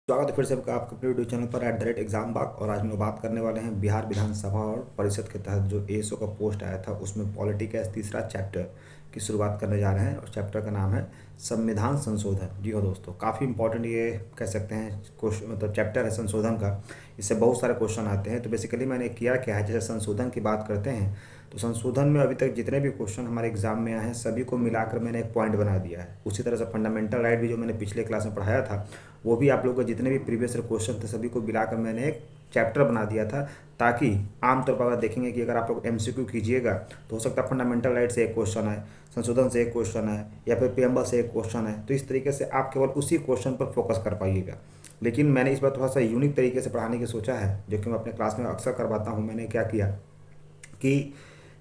स्वागत है फिर से आपका अपने यूट्यूब चैनल पर @एग्जाम बाग। और आज हम लोग बात करने वाले हैं बिहार विधानसभा और परिषद के तहत जो एएसओ का पोस्ट आया था उसमें पॉलिटी का तीसरा चैप्टर की शुरुआत करने जा रहे हैं। और चैप्टर का नाम है संविधान संशोधन। जी हो दोस्तों, काफ़ी इंपॉर्टेंट ये कह सकते हैं क्वेश्चन, मतलब चैप्टर है संशोधन का। इससे बहुत सारे क्वेश्चन आते हैं। तो बेसिकली मैंने किया क्या है, जैसे संशोधन की बात करते हैं तो संशोधन में अभी तक जितने भी क्वेश्चन हमारे एग्जाम में आए हैं सभी को मिलाकर मैंने एक पॉइंट बना दिया है। उसी तरह से फंडामेंटल राइट भी जो मैंने पिछले क्लास में पढ़ाया था वो भी आप लोगों के जितने भी प्रीवियस क्वेश्चन थे सभी को मिलाकर मैंने एक चैप्टर बना दिया था, ताकि आमतौर पर अगर देखेंगे कि अगर आप लोग एमसीक्यू कीजिएगा तो हो सकता है फंडामेंटल राइट से एक क्वेश्चन है, संशोधन से एक क्वेश्चन है, या फिर प्रियम्बल से एक क्वेश्चन है। तो इस तरीके से आप केवल उसी क्वेश्चन पर फोकस कर पाइएगा। लेकिन मैंने इस बार थोड़ा सा यूनिक तरीके से पढ़ाने की सोचा है, जो कि मैं अपने क्लास में अक्सर करवाता हूँ। मैंने क्या किया कि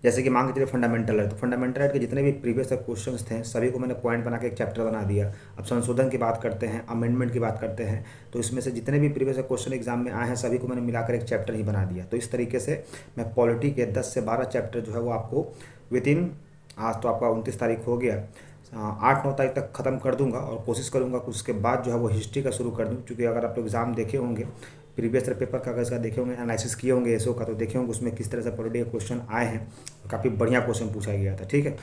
जैसे कि मान के चलिए फंडामेंटल राइट, तो फंडामेंटल राइट के जितने भी प्रीवियस क्वेश्चंस थे सभी को मैंने पॉइंट बना के एक चैप्टर बना दिया। अब संशोधन की बात करते हैं, अमेंडमेंट की बात करते हैं, तो इसमें से जितने भी प्रीवियस क्वेश्चन एग्जाम में आए हैं सभी को मैंने मिलाकर एक चैप्टर ही बना दिया। तो इस तरीके से मैं पॉलिटी के 10 से 12 चैप्टर जो है वो आपको विद इन, आज तो आपका 29 तारीख हो गया, 8-9 तारीख तक ख़त्म कर दूंगा। और कोशिश करूंगा कि उसके बाद जो है वो हिस्ट्री का शुरू कर दूं, क्योंकि अगर आप लोग एग्जाम देखे होंगे, प्रीवियस पेपर का अगर इसका देखे होंगे, एनालिसिस किए होंगे एसओ का, तो देखे होंगे उसमें किस तरह से पॉलिटी के क्वेश्चन आए हैं। काफ़ी बढ़िया क्वेश्चन पूछा गया था। ठीक है,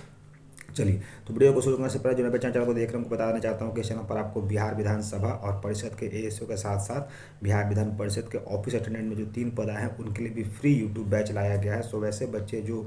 चलिए तो वीडियो को शुरू करने से पहले जो मैं चैनल को देख रहे हैं उनको बताना चाहता हूँ कि इस चैनल पर आपको बिहार विधानसभा और परिषद के एएसओ के साथ साथ बिहार विधान परिषद के ऑफिस अटेंडेंट में जो 3 पद आए हैं उनके लिए भी फ्री यूट्यूब बैच लाया गया है। सो वैसे बच्चे जो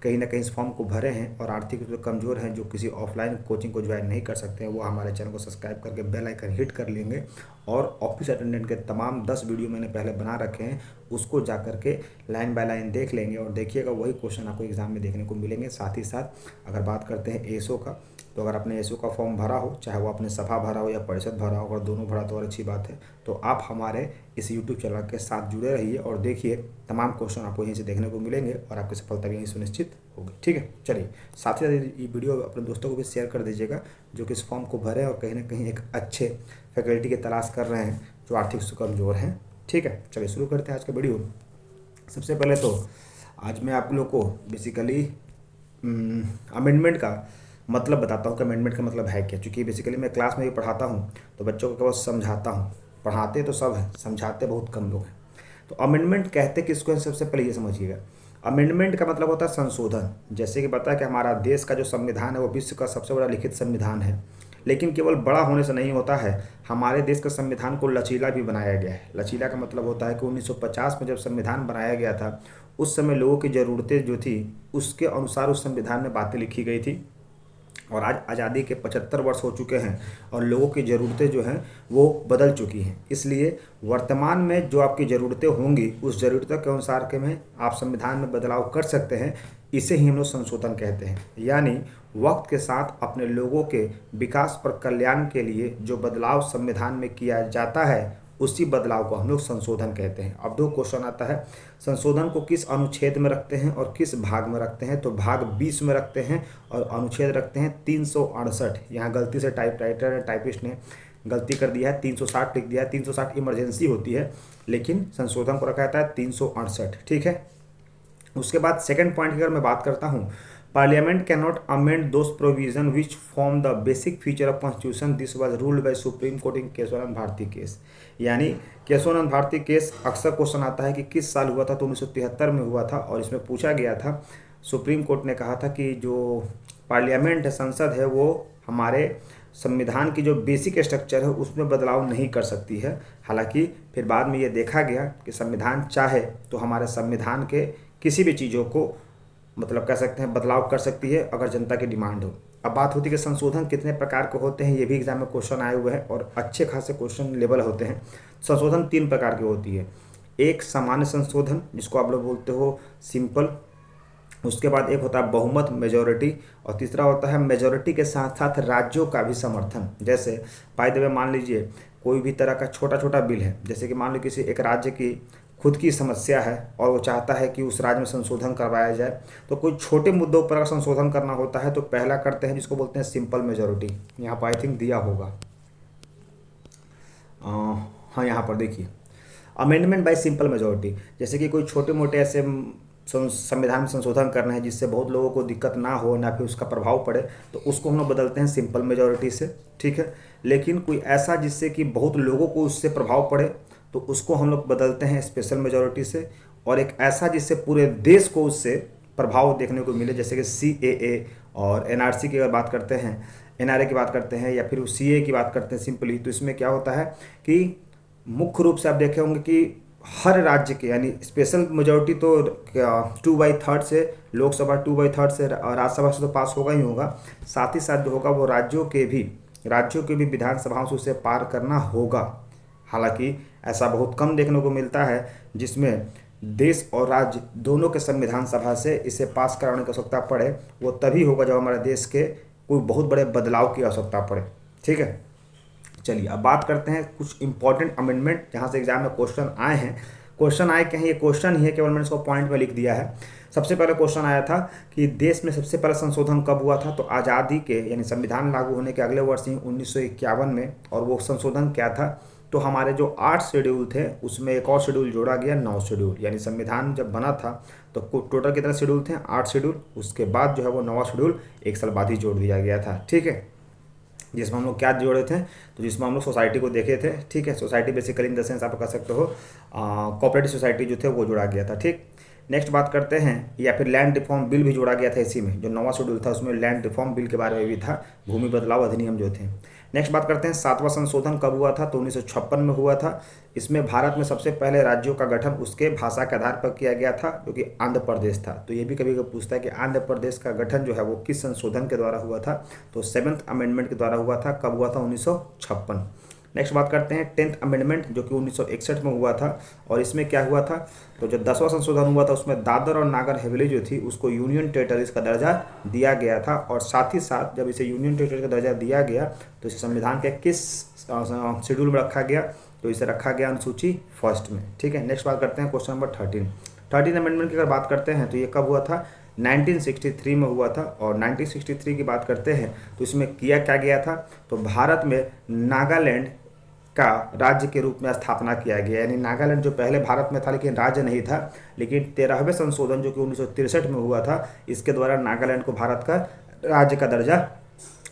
कहीं ना कहीं इस फॉर्म को भरे हैं और आर्थिक रूप से कमजोर हैं, जो किसी ऑफलाइन कोचिंग को ज्वाइन नहीं कर सकते हैं, वो हमारे चैनल को सब्सक्राइब करके बेल आइकन हिट कर लेंगे। और ऑफिस अटेंडेंट के तमाम 10 वीडियो मैंने पहले बना रखे हैं, उसको जा करके लाइन बाय लाइन देख लेंगे और देखिएगा वही क्वेश्चन आपको एग्जाम में देखने को मिलेंगे। साथ ही साथ अगर बात करते हैं एएसओ का, तो अगर आपने एएसओ का फॉर्म भरा हो, चाहे वो आपने सभा भरा हो या परिषद भरा हो, अगर दोनों भरा तो और अच्छी बात है, तो आप हमारे इस यूट्यूब चैनल के साथ जुड़े रहिए और देखिए तमाम क्वेश्चन आपको यहीं से देखने को मिलेंगे और आपकी सफलता भी यहीं सुनिश्चित होगी। ठीक है, चलिए साथ ही साथ ये वीडियो अपने दोस्तों को भी शेयर कर दीजिएगा जो कि इस फॉर्म को भरे और कहीं ना कहीं एक अच्छे फैकल्टी की तलाश कर रहे हैं जो आर्थिक से कमजोर हैं। ठीक है, चलिए शुरू करते हैं आज का वीडियो। सबसे पहले तो आज मैं आप लोग को बेसिकली अमेंडमेंट का मतलब बताता हूँ कि अमेंडमेंट का मतलब है क्या। क्योंकि बेसिकली मैं क्लास में भी पढ़ाता हूँ तो बच्चों को केवल समझाता हूँ, पढ़ाते तो सब हैं, समझाते बहुत कम लोग हैं। तो अमेंडमेंट कहते किसको है, सबसे पहले ये समझिएगा। अमेंडमेंट का मतलब होता है संशोधन। जैसे कि पता है कि हमारा देश का जो संविधान है वो विश्व का सबसे बड़ा लिखित संविधान है, लेकिन केवल बड़ा होने से नहीं होता है, हमारे देश के संविधान को लचीला भी बनाया गया है। लचीला का मतलब होता है कि 1950 में जब संविधान बनाया गया था उस समय लोगों की ज़रूरतें जो थी उसके अनुसार उस संविधान में बातें लिखी गई थी। और आज आज़ादी के 75 वर्ष हो चुके हैं और लोगों की ज़रूरतें जो हैं वो बदल चुकी हैं। इसलिए वर्तमान में जो आपकी ज़रूरतें होंगी उस ज़रूरतों के अनुसार के में आप संविधान में बदलाव कर सकते हैं। इसे ही हम लोग संशोधन कहते हैं। यानी वक्त के साथ अपने लोगों के विकास और कल्याण के लिए जो बदलाव संविधान में किया जाता है उसी बदलाव को हम लोग संशोधन कहते हैं। अब दो क्वेश्चन आता है, संशोधन को किस अनुच्छेद में रखते हैं और किस भाग में रखते हैं। तो भाग 20 में रखते हैं और अनुच्छेद रखते हैं 368। यहाँ गलती से टाइपिस्ट ने गलती कर दिया है, 360 लिख दिया है। 360 इमरजेंसी होती है, लेकिन संशोधन को रखा जाता है 368। ठीक है, उसके बाद सेकंड पॉइंट की अगर मैं बात करता हूँ, parliament can not amend those provision which form the basic feature of constitution, this was ruled by supreme court in Keshavananda Bharati case. यानी केशवानंद भारती केस अक्सर क्वेश्चन आता है कि किस साल हुआ था, तो 1973 में हुआ था। और इसमें पूछा गया था, सुप्रीम कोर्ट ने कहा था कि जो पार्लियामेंट है, संसद है, वो हमारे संविधान की जो बेसिक स्ट्रक्चर है उसमें बदलाव नहीं कर सकती है। हालांकि फिर बाद में ये देखा गया कि संविधान चाहे तो हमारे संविधान के किसी भी चीज़ों को मतलब कह सकते हैं बदलाव कर सकती है अगर जनता की डिमांड हो। अब बात होती है कि संशोधन कितने प्रकार के होते हैं, ये भी एग्जाम में क्वेश्चन आए हुए हैं और अच्छे खासे क्वेश्चन लेवल होते हैं। संशोधन 3 प्रकार की होती है। एक सामान्य संशोधन जिसको आप लोग बोलते हो सिंपल, उसके बाद एक होता है बहुमत मेजोरिटी, और तीसरा होता है मेजोरिटी के साथ साथ राज्यों का भी समर्थन। जैसे बाय द वे मान लीजिए कोई भी तरह का छोटा छोटा बिल है, जैसे कि मान लो किसी एक राज्य की खुद की समस्या है और वो चाहता है कि उस राज्य में संशोधन करवाया जाए, तो कोई छोटे मुद्दों पर अगर संशोधन करना होता है तो पहला करते हैं जिसको बोलते हैं सिंपल मेजोरिटी। यहाँ पर आई थिंक दिया होगा, हाँ यहाँ पर देखिए, अमेंडमेंट बाय सिंपल मेजोरिटी। जैसे कि कोई छोटे मोटे ऐसे संविधान में संशोधन करना है जिससे बहुत लोगों को दिक्कत ना हो, ना फिर उसका प्रभाव पड़े, तो उसको हम लोग बदलते हैं सिंपल मेजॉरिटी से, ठीक है। लेकिन कोई ऐसा जिससे कि बहुत लोगों को उससे प्रभाव पड़े, तो उसको हम लोग बदलते हैं स्पेशल मेजॉरिटी से। और एक ऐसा जिससे पूरे देश को उससे प्रभाव देखने को मिले, जैसे कि CAA और NRC की अगर बात करते हैं, NRA की बात करते हैं, या फिर CAA की बात करते हैं सिंपली, तो इसमें क्या होता है कि मुख्य रूप से आप देखे होंगे कि हर राज्य के, यानी स्पेशल मेजॉरिटी तो 2/3 से लोकसभा, 2/3 से राज्यसभा से तो पास होगा ही होगा, साथ ही साथ जो होगा वो राज्यों के भी विधानसभाओं से उसे पार करना होगा। हालांकि ऐसा बहुत कम देखने को मिलता है जिसमें देश और राज्य दोनों के संविधान सभा से इसे पास कराने की आवश्यकता पड़े। वो तभी होगा जब हमारे देश के कोई बहुत बड़े बदलाव की आवश्यकता पड़े, ठीक है। चलिए अब बात करते हैं कुछ इंपॉर्टेंट अमेंडमेंट जहाँ से एग्जाम में क्वेश्चन आए हैं। क्वेश्चन आए कहीं, ये क्वेश्चन ही है, केवल मैंने इसको पॉइंट में लिख दिया है। सबसे पहले क्वेश्चन आया था कि देश में सबसे पहला संशोधन कब हुआ था, तो आज़ादी के यानी संविधान लागू होने के अगले वर्ष ही 1951 में। और वो संशोधन क्या था, तो हमारे जो 8 शेड्यूल थे उसमें एक और शेड्यूल जोड़ा गया, 9 शेड्यूल। यानी संविधान जब बना था तो टोटल कितने शेड्यूल थे, 8 शेड्यूल। उसके बाद जो है वो 9वां शेड्यूल 1 साल बाद ही जोड़ दिया गया था, ठीक है। जिसमें हम लोग क्या जोड़े थे, तो जिसमें हम लोग सोसाइटी को देखे थे, ठीक है। Society basically in the sense आप कह सकते हो कोऑपरेटिव सोसाइटी जो थे वो जोड़ा गया था, ठीक। नेक्स्ट बात करते हैं, या फिर लैंड रिफॉर्म बिल भी जोड़ा गया था इसी में। जो 9वां शेड्यूल था उसमें लैंड रिफॉर्म बिल के बारे में भी था, भूमि बदलाव अधिनियम जो थे। नेक्स्ट बात करते हैं 7वां संशोधन कब हुआ था, तो 1956 में हुआ था। इसमें भारत में सबसे पहले राज्यों का गठन उसके भाषा के आधार पर किया गया था, जो कि आंध्र प्रदेश था। तो ये भी कभी कभी पूछता है कि आंध्र प्रदेश का गठन जो है वो किस संशोधन के द्वारा हुआ था, तो 7th अमेंडमेंट के द्वारा हुआ था। कब हुआ था, 1956। नेक्स्ट बात करते हैं 10th अमेंडमेंट जो कि 1961 में हुआ था। और इसमें क्या हुआ था, तो जो 10वां संशोधन हुआ था उसमें दादर और नागर हवेली जो थी उसको यूनियन टेरिटरीज का दर्जा दिया गया था। और साथ ही साथ जब इसे यूनियन टेरिटरी का दर्जा दिया गया तो इसे संविधान के किस शेड्यूल में रखा गया, तो इसे रखा गया अनुसूची 1 में, ठीक है। नेक्स्ट बात करते हैं क्वेश्चन नंबर 13 अमेंडमेंट की अगर बात करते हैं तो ये कब हुआ था, 1963 में हुआ था। और 1963 की बात करते हैं तो इसमें किया क्या गया था, तो भारत में नागालैंड का राज्य के रूप में स्थापना किया गया। यानी नागालैंड जो पहले भारत में था लेकिन राज्य नहीं था, लेकिन 13वें संशोधन जो कि 1963 में हुआ था, इसके द्वारा नागालैंड को भारत का राज्य का दर्जा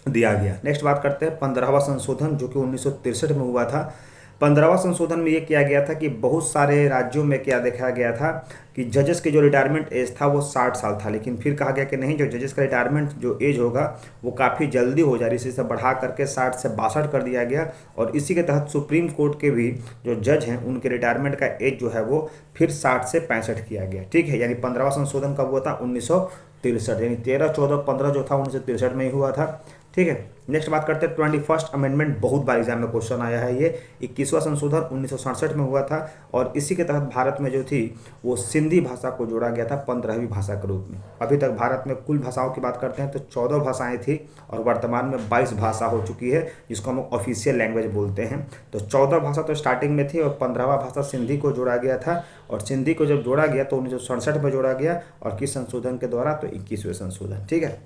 दिया गया। नेक्स्ट बात करते हैं 15वां संशोधन जो कि 1963 में हुआ था। 15वां संशोधन में ये किया गया था कि बहुत सारे राज्यों में क्या देखा गया था कि जजेस के जो रिटायरमेंट एज था वो 60 साल था, लेकिन फिर कहा गया कि नहीं, जो जजेस का रिटायरमेंट जो एज होगा वो काफ़ी जल्दी हो जा रही है, इसे बढ़ा करके 60 से 62 कर दिया गया। और इसी के तहत सुप्रीम कोर्ट के भी जो जज हैं उनके रिटायरमेंट का एज जो है वो फिर 60 से 65 किया गया, ठीक है। यानी 15वां संशोधन कब हुआ था, 1963, यानी 13, 14, 15 जो था 1963 में ही हुआ था, ठीक है। नेक्स्ट बात करते हैं 21st अमेंडमेंट, बहुत बार एग्जाम में क्वेश्चन आया है ये। 21वां संशोधन 1967 में हुआ था। और इसी के तहत भारत में जो थी वो सिंधी भाषा को जोड़ा गया था 15वीं भाषा के रूप में। अभी तक भारत में कुल भाषाओं की बात करते हैं तो 14 भाषाएं थी और वर्तमान में 22 भाषा हो चुकी है, जिसको हम ऑफिशियल लैंग्वेज बोलते हैं। तो 14 भाषा तो स्टार्टिंग में थी और 15वां भाषा सिंधी को जोड़ा गया था। और सिंधी को जब जोड़ा गया तो 1967 में जोड़ा गया, और किस संशोधन के द्वारा, तो 21वें संशोधन, ठीक है।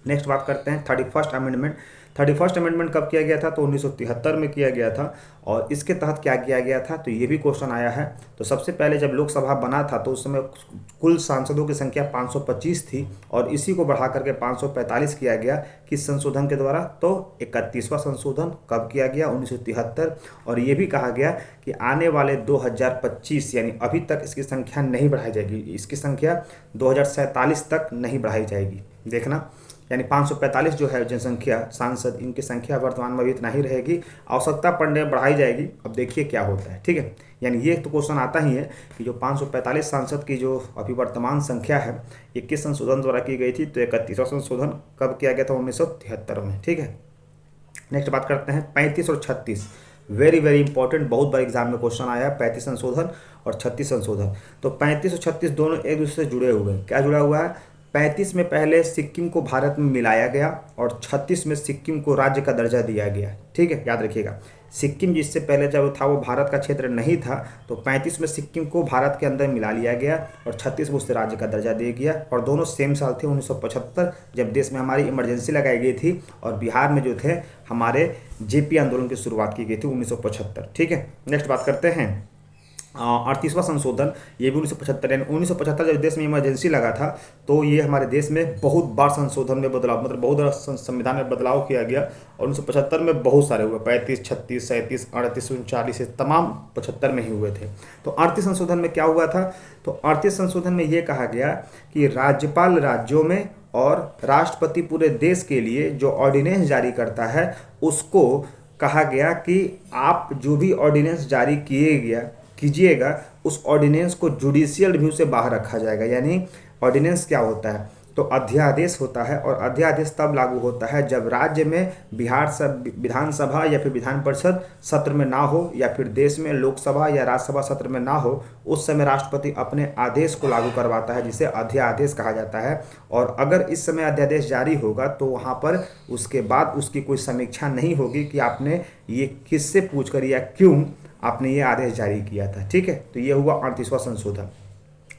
नेक्स्ट बात करते हैं 31st अमेंडमेंट। 31st अमेंडमेंट कब किया गया था, तो 1973 में किया गया था। और इसके तहत क्या किया गया था, तो ये भी क्वेश्चन आया है। तो सबसे पहले जब लोकसभा बना था तो उस समय कुल सांसदों की संख्या 525 थी, और इसी को बढ़ा करके 545 किया गया। किस संशोधन के द्वारा, तो 31वां संशोधन कब किया गया, 1973। और ये भी कहा गया कि आने वाले 2025 यानी अभी तक इसकी संख्या नहीं बढ़ाई जाएगी, इसकी संख्या 2047 तक नहीं बढ़ाई जाएगी। देखना, यानी 545 जो है जनसंख्या सांसद, इनकी संख्या वर्तमान में भी इतना ही रहेगी, आवश्यकता पड़ने में बढ़ाई जाएगी। अब देखिए क्या होता है, ठीक है। यानी ये तो क्वेश्चन आता ही है कि जो 545 सांसद की जो अभी वर्तमान संख्या है ये किस संशोधन द्वारा की गई थी, तो 31वां संशोधन कब किया गया था, 1973 में, ठीक है। नेक्स्ट बात करते हैं 35 और 36, वेरी वेरी इंपॉर्टेंट, बहुत बार एग्जाम में क्वेश्चन आया है 35 संशोधन और 36 संशोधन। तो 35 और 36 दोनों एक दूसरे से जुड़े हुए हैं। क्या जुड़ा हुआ है, 35 में पहले सिक्किम को भारत में मिलाया गया और 36 में सिक्किम को राज्य का दर्जा दिया गया, ठीक है। याद रखिएगा, सिक्किम जिससे पहले जब था वो भारत का क्षेत्र नहीं था, तो 35 में सिक्किम को भारत के अंदर मिला लिया गया और 36 में उससे राज्य का दर्जा दिया गया। और दोनों सेम साल थे, 1975, जब देश में हमारी इमरजेंसी लगाई गई थी और बिहार में जो थे हमारे जेपी आंदोलन की शुरुआत की गई थी 1975, ठीक है। नेक्स्ट बात करते हैं 38वां संशोधन, ये भी 1975, यानी 1975 जब देश में इमरजेंसी लगा था तो ये हमारे देश में बहुत बार संशोधन में बदलाव, मतलब बहुत बार संविधान में बदलाव किया गया। और 1975 में बहुत सारे हुए, 35, 36, 37, 38, 39, तमाम 75 में ही हुए थे। तो 38 संशोधन में क्या हुआ था? तो 38 संशोधन में ये कहा गया कि राज्यपाल राज्यों में और राष्ट्रपति पूरे देश के लिए जो ऑर्डिनेंस जारी करता है उसको कहा गया कि आप जो भी ऑर्डिनेंस जारी कीजिएगा उस ऑर्डिनेंस को जुडिशियल रिव्यू से बाहर रखा जाएगा। यानी ऑर्डिनेंस क्या होता है? तो अध्यादेश होता है, और अध्यादेश तब लागू होता है जब राज्य में विधानसभा या फिर विधान परिषद सत्र में ना हो, या फिर देश में लोकसभा या राज्यसभा सत्र में ना हो। उस समय राष्ट्रपति अपने आदेश को लागू करवाता है, जिसे अध्यादेश कहा जाता है। और अगर इस समय अध्यादेश जारी होगा तो वहाँ पर उसके बाद उसकी कोई समीक्षा नहीं होगी कि आपने ये किससे पूछकर या क्यों आपने ये आदेश जारी किया था। ठीक है, तो ये हुआ 38वां संशोधन।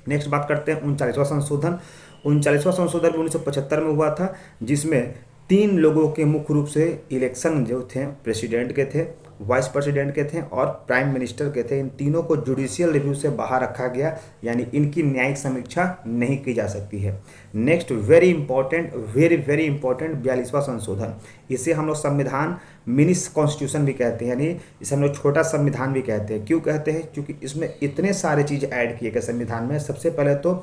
नेक्स्ट बात करते हैं 39वां संशोधन। 39वां संशोधन 1975 में हुआ था, जिसमें 3 लोगों के मुख्य रूप से इलेक्शन जो थे प्रेसिडेंट के थे, वाइस प्रेसिडेंट के थे और प्राइम मिनिस्टर के थे। इन तीनों को जुडिशियल रिव्यू से बाहर रखा गया, यानी इनकी न्यायिक समीक्षा नहीं की जा सकती है। Next very important, very important 42वां संशोधन। इसे हम लोग संविधान मिनी कॉन्स्टिट्यूशन भी कहते हैं, यानी इसे हम लोग छोटा संविधान भी कहते हैं। क्यों कहते हैं? क्योंकि इसमें इतने सारे चीज़ ऐड किए गए संविधान में। सबसे पहले तो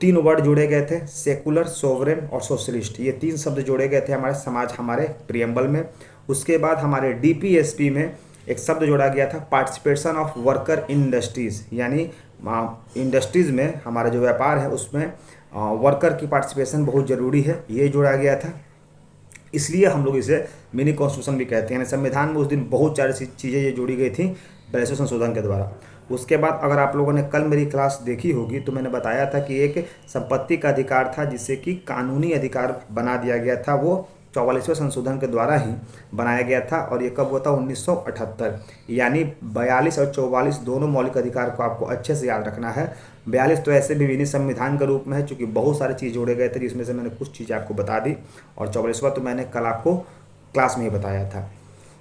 3 वर्ड जोड़े गए थे, सेकुलर, सोवरेन और सोशलिस्ट। ये 3 शब्द जोड़े गए थे हमारे प्रियम्बल में। उसके बाद हमारे डीपीएसपी में एक शब्द जोड़ा गया था, participation of worker in industries, यानी इंडस्ट्रीज़ में हमारा जो व्यापार है उसमें वर्कर की पार्टिसिपेशन बहुत ज़रूरी है, ये जोड़ा गया था। इसलिए हम लोग इसे मिनी कॉन्स्टिट्यूशन भी कहते हैं। संविधान में उस दिन बहुत सारी चीज़ें ये जोड़ी गई थी 42वें संशोधन के द्वारा। उसके बाद अगर आप लोगों ने कल मेरी क्लास देखी होगी तो मैंने बताया था कि एक संपत्ति का अधिकार था जिसे कि कानूनी अधिकार बना दिया गया था, वो 44वें संशोधन के द्वारा ही बनाया गया था। और ये कब हुआ था? 1978। यानी 42 और 44 दोनों मौलिक अधिकार को आपको अच्छे से याद रखना है। 42 तो ऐसे भी विधि संविधान के रूप में है, चूँकि बहुत सारी चीज़ जोड़े गए थे, जिसमें से मैंने कुछ चीज़ें आपको बता दी, और 44वां तो मैंने कल आपको क्लास में ही बताया था।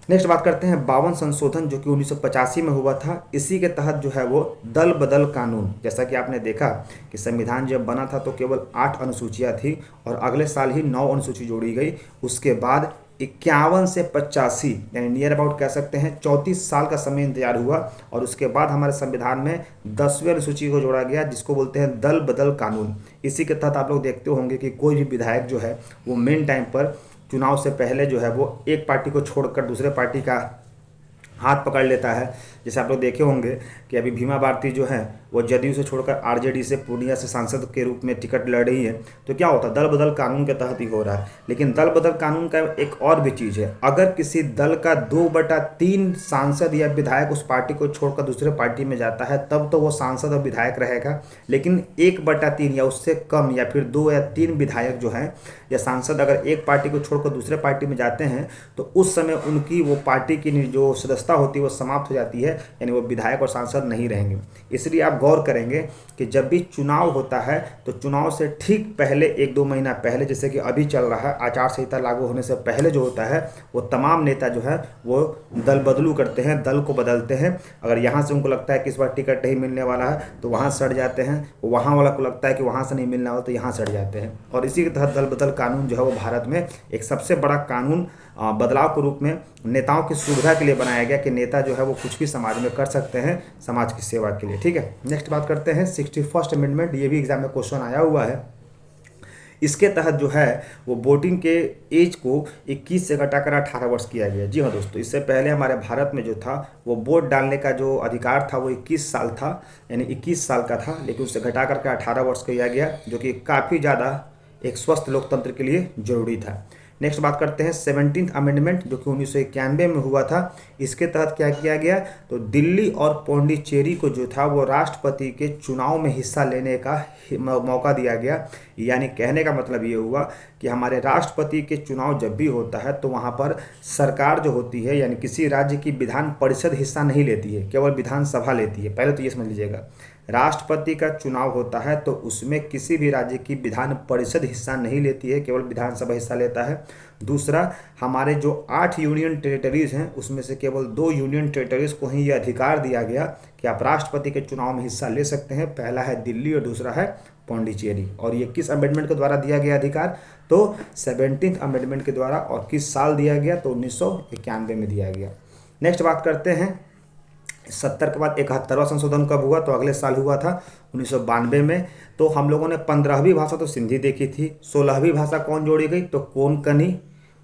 नेक्स्ट बात करते हैं 52 संशोधन, जो कि 1985 में हुआ था। इसी के तहत जो है वो दल बदल कानून, जैसा कि आपने देखा कि संविधान जब बना था तो केवल 8 अनुसूचियाँ थी और अगले साल ही 9 अनुसूची जोड़ी गई। उसके बाद 51 से 85, यानी नियर अबाउट कह सकते हैं 34 साल का समय इंतजार हुआ, और उसके बाद हमारे संविधान में 10वीं अनुसूची को जोड़ा गया, जिसको बोलते हैं दल बदल कानून। इसी के तहत आप लोग देखते होंगे कि कोई भी विधायक जो है वो मेन टाइम पर चुनाव से पहले जो है वो एक पार्टी को छोड़कर दूसरे पार्टी का हाथ पकड़ लेता है। जैसे आप लोग देखे होंगे कि अभी भीमा भारती जो है वो जदयू से छोड़कर आरजेडी से पूर्णिया से सांसद के रूप में टिकट लड़ रही है। तो क्या होता है? दल बदल कानून के तहत ही हो रहा है। लेकिन दल बदल कानून का एक और भी चीज़ है, अगर किसी दल का 2/3 सांसद या विधायक उस पार्टी को छोड़कर दूसरे पार्टी में जाता है तब तो वो सांसद और विधायक रहेगा। लेकिन 1/3 या उससे कम या फिर 2 या 3 विधायक जो हैं या सांसद अगर एक पार्टी को छोड़कर दूसरे पार्टी में जाते हैं तो उस समय उनकी वो पार्टी की जो सदस्यता होती है वो समाप्त हो जाती है, यानी वो विधायक और सांसद नहीं रहेंगे। इसलिए आप गौर करेंगे कि जब भी चुनाव होता है तो चुनाव से ठीक पहले 1-2 महीना पहले, जैसे कि अभी चल रहा है आचार संहिता लागू होने से पहले जो होता है, वो तमाम नेता जो है वो दल बदलू करते हैं, दल को बदलते हैं। अगर यहाँ से उनको लगता है कि इस बार टिकट नहीं मिलने वाला है तो वहाँ सड़ जाते हैं, वहाँ वाला को लगता है कि वहाँ से नहीं मिलने वाला तो यहाँ सड़ जाते हैं। और इसी के तहत दल बदल कानून जो है वो भारत में एक सबसे बड़ा कानून बदलाव के रूप में नेताओं की सुविधा के लिए बनाया गया कि नेता जो है वो कुछ भी समाज में कर सकते हैं समाज की सेवा के लिए। ठीक है, नेक्स्ट बात करते हैं 61st अमेंडमेंट। ये भी एग्जाम में क्वेश्चन आया हुआ है। इसके तहत जो है वो वोटिंग के एज को 21 से घटाकर 18 वर्ष किया गया। जी हाँ दोस्तों, इससे पहले हमारे भारत में जो था वो वोट डालने का जो अधिकार था वो 21 साल था, यानी 21 साल का था, लेकिन उससे घटा करके 18 वर्ष किया गया, जो कि काफ़ी ज़्यादा एक स्वस्थ लोकतंत्र के लिए जरूरी था। नेक्स्ट बात करते हैं 17th अमेंडमेंट, जो कि 1991 में हुआ था। इसके तहत क्या किया गया? तो दिल्ली और पौंडीचेरी को जो था वो राष्ट्रपति के चुनाव में हिस्सा लेने का मौका दिया गया। यानी कहने का मतलब ये हुआ कि हमारे राष्ट्रपति के चुनाव जब भी होता है तो वहाँ पर सरकार जो होती है, यानी किसी राज्य की विधान परिषद हिस्सा नहीं लेती है, केवल विधानसभा लेती है। पहले तो ये समझ लीजिएगा, राष्ट्रपति का चुनाव होता है तो उसमें किसी भी राज्य की विधान परिषद हिस्सा नहीं लेती है, केवल विधानसभा हिस्सा लेता है। दूसरा, हमारे जो 8 यूनियन टेरिटरीज हैं उसमें से केवल 2 यूनियन टेरिटरीज को ही यह अधिकार दिया गया कि आप राष्ट्रपति के चुनाव में हिस्सा ले सकते हैं। पहला है दिल्ली और दूसरा है पौंडीचेरी। और ये किस अमेंडमेंट के द्वारा दिया गया अधिकार? तो 17th अमेंडमेंट के द्वारा। और किस साल दिया गया? तो 1991 में दिया गया। नेक्स्ट बात करते हैं 70 के बाद 71वां संशोधन कब हुआ? तो अगले साल हुआ था 1992 में। तो हम लोगों ने 15वीं भाषा तो सिंधी देखी थी। 16वीं भाषा कौन जोड़ी गई? तो कोंकणी,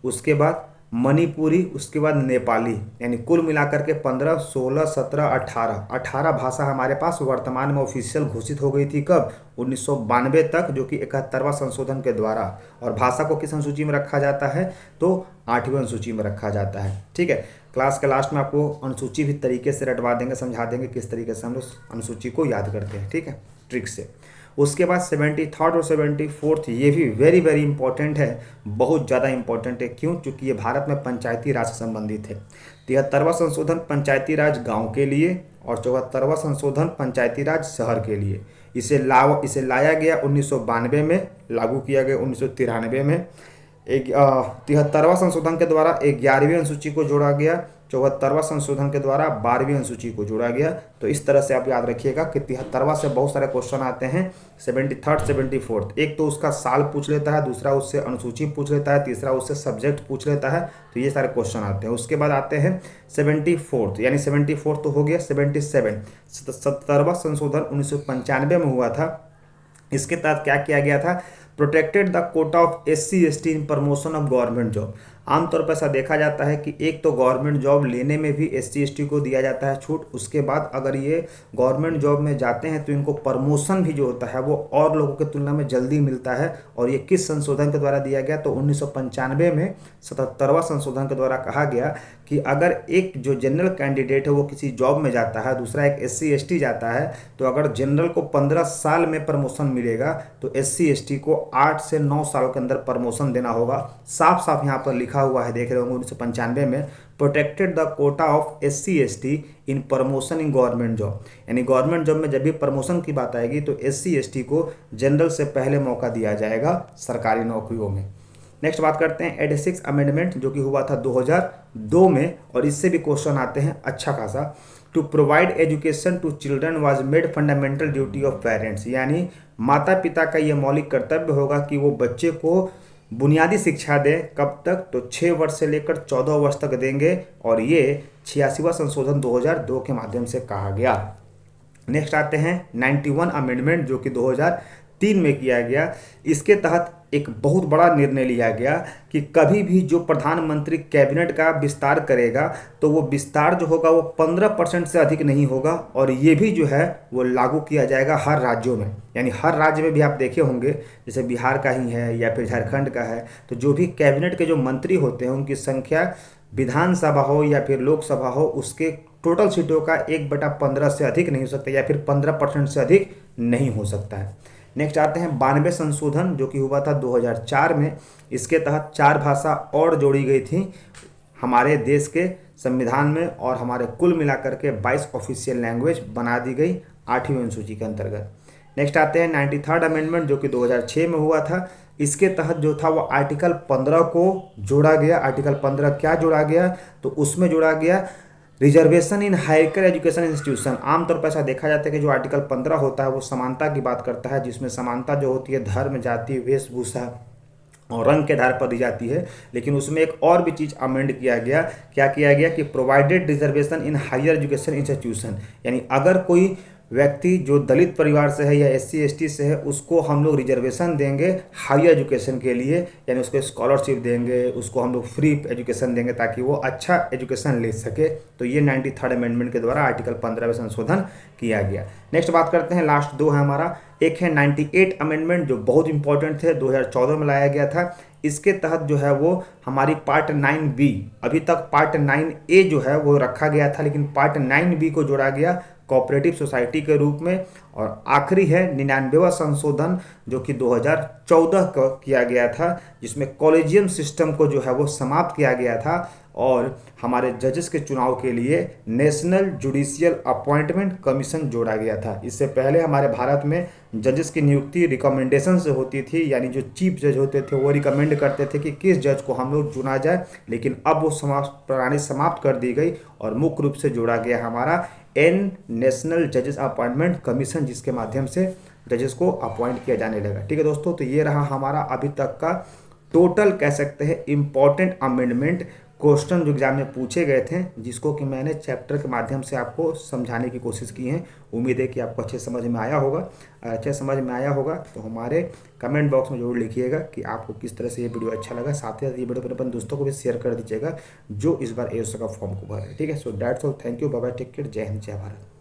उसके बाद मणिपुरी, उसके बाद नेपाली, यानी कुल मिलाकर के 15, 16, 17, 18 भाषा हमारे पास वर्तमान में ऑफिशियल घोषित हो गई थी। कब? 1992 तक, जो कि 71वां संशोधन के द्वारा। और भाषा को किस अनुसूची में रखा जाता है? तो 8वीं अनुसूची में रखा जाता है। ठीक है, क्लास के लास्ट में आपको अनुसूची भी तरीके से रटवा देंगे, समझा देंगे किस तरीके से हम लोग अनुसूची को याद करते हैं। ठीक है, ट्रिक से। उसके बाद 73rd और 74th, ये भी वेरी वेरी इंपॉर्टेंट है, बहुत ज़्यादा इंपॉर्टेंट है। क्यों? क्योंकि ये भारत में पंचायती राज से संबंधित है। 73वां संशोधन पंचायती राज गांव के लिए और 74वां संशोधन पंचायती राज शहर के लिए। इसे लाया गया 1992 में, लागू किया गया 1993 में। 73वां संशोधन के द्वारा 11वीं अनुसूची को जोड़ा गया, 74वां संशोधन के द्वारा 12वीं अनुसूची को जोड़ा गया। तो इस तरह से आप याद रखिएगा कि 73वां से बहुत सारे क्वेश्चन आते हैं। 73rd, 74th, एक तो उसका साल पूछ लेता है, दूसरा उससे अनुसूची पूछ लेता है, तीसरा उससे सब्जेक्ट पूछ लेता है। तो ये सारे क्वेश्चन आते हैं। उसके बाद आते हैं 74th, यानी 74 तो हो गया। 77, 70वां संशोधन 1995 में हुआ था। इसके तहत क्या किया गया था? Protected the Kota of SC/ST in promotion of government job. आमतौर पर ऐसा देखा जाता है कि एक तो गवर्नमेंट जॉब लेने में भी SC/ST को दिया जाता है छूट। उसके बाद अगर ये गवर्नमेंट जॉब में जाते हैं तो इनको प्रमोशन भी जो होता है वो और लोगों की तुलना में जल्दी मिलता है। और ये किस संशोधन के द्वारा दिया गया? तो 1995 में 77वां संशोधन के द्वारा कहा गया कि अगर एक जो जनरल कैंडिडेट है वो किसी जॉब में जाता है, दूसरा एक SC/ST जाता है, तो अगर जनरल को 15 साल में प्रमोशन मिलेगा तो SC/ST को 8 से 9 साल के अंदर प्रमोशन देना होगा। साफ साफ यहाँ पर लिखा हुआ है, देख रहे होंगे 1995 में, protected the Kota of SC/ST in promotion in government job. यानी गवर्नमेंट जॉब में जब भी प्रमोशन की बात आएगी तो SC/ST को जनरल से पहले मौका दिया जाएगा सरकारी नौकरियों में। नेक्स्ट बात करते हैं 86 अमेंडमेंट, जो कि हुआ था 2002 में। और इससे भी क्वेश्चन आते हैं अच्छा खासा। To provide education to children was made fundamental duty of parents. यानी माता पिता का यह मौलिक कर्तव्य होगा कि वो बच्चे को बुनियादी शिक्षा दें। कब तक? तो 6 वर्ष से लेकर 14 वर्ष तक देंगे। और ये 86वां संशोधन 2002 के माध्यम से कहा गया। नेक्स्ट आते हैं 91 अमेंडमेंट, जो कि 2003 में किया गया। इसके तहत एक बहुत बड़ा निर्णय लिया गया कि कभी भी जो प्रधानमंत्री कैबिनेट का विस्तार करेगा तो वो विस्तार जो होगा वो 15% से अधिक नहीं होगा। और ये भी जो है वो लागू किया जाएगा हर राज्यों में। यानी हर राज्य में भी आप देखे होंगे, जैसे बिहार का ही है या फिर झारखंड का है, तो जो भी कैबिनेट के जो मंत्री होते हैं उनकी संख्या विधानसभा हो या फिर लोकसभा हो, उसके टोटल सीटों का 1/15 से अधिक नहीं हो सकता, या फिर 15% से अधिक नहीं हो सकता है। नेक्स्ट आते हैं 92 संशोधन, जो कि हुआ था 2004 में। इसके तहत 4 भाषा और जोड़ी गई थी हमारे देश के संविधान में, और हमारे कुल मिलाकर के 22 ऑफिशियल लैंग्वेज बना दी गई 8वीं अनुसूची के अंतर्गत। नेक्स्ट आते हैं 93rd अमेंडमेंट, जो कि 2006 में हुआ था। इसके तहत जो था वो आर्टिकल 15 को जोड़ा गया। आर्टिकल 15 क्या जोड़ा गया? तो उसमें जोड़ा गया reservation in higher education institution. आमतौर पर ऐसा देखा जाता है कि जो आर्टिकल 15 होता है वो समानता की बात करता है, जिसमें समानता जो होती है धर्म, जाति, वेशभूषा और रंग के आधार पर दी जाती है। लेकिन उसमें एक और भी चीज़ अमेंड किया गया। क्या किया गया? कि provided reservation in higher education institution. यानी अगर कोई व्यक्ति जो दलित परिवार से है या SC/ST से है, उसको हम लोग रिजर्वेशन देंगे हायर एजुकेशन के लिए, यानी उसको स्कॉलरशिप देंगे, उसको हम लोग फ्री एजुकेशन देंगे ताकि वो अच्छा एजुकेशन ले सके। तो ये 93rd अमेंडमेंट के द्वारा आर्टिकल 15 में संशोधन किया गया। नेक्स्ट बात करते हैं, लास्ट 2 है हमारा। एक है 98 अमेंडमेंट, जो बहुत इंपॉर्टेंट थे, 2014 में लाया गया था। इसके तहत जो है वो हमारी पार्ट 9B, अभी तक पार्ट 9A जो है वो रखा गया था, लेकिन पार्ट 9B को जोड़ा गया कोऑपरेटिव सोसाइटी के रूप में। और आखिरी है 99वां संशोधन, जो कि 2014 को किया गया था, जिसमें कॉलेजियम सिस्टम को जो है वो समाप्त किया गया था और हमारे जजेस के चुनाव के लिए नेशनल जुडिशियल अपॉइंटमेंट कमीशन जोड़ा गया था। इससे पहले हमारे भारत में जजेस की नियुक्ति रिकमेंडेशन से होती थी, यानी जो चीफ जज होते थे वो रिकमेंड करते थे कि किस जज को हम लोग चुना जाए, लेकिन अब वो प्रणाली समाप्त कर दी गई और मुख्य रूप से जोड़ा गया हमारा नेशनल जजेस अपॉइंटमेंट कमीशन, जिसके माध्यम से जजेस को अपॉइंट किया जाने लगा। ठीक है दोस्तों, तो ये रहा हमारा अभी तक का टोटल कह सकते हैं इम्पॉर्टेंट अमेंडमेंट क्वेश्चन जो एग्जाम में पूछे गए थे, जिसको कि मैंने चैप्टर के माध्यम से आपको समझाने की कोशिश की है। उम्मीद है कि आपको अच्छे समझ में आया होगा। अच्छे समझ में आया होगा तो हमारे कमेंट बॉक्स में जरूर लिखिएगा कि आपको किस तरह से ये वीडियो अच्छा लगा। साथ ही साथ ये वीडियो अपने दोस्तों को भी शेयर कर दीजिएगा जो इस बार एएसओ का फॉर्म को भर है। ठीक है, so that's all, thank you, bye bye, take care, जय हिंद, जय भारत।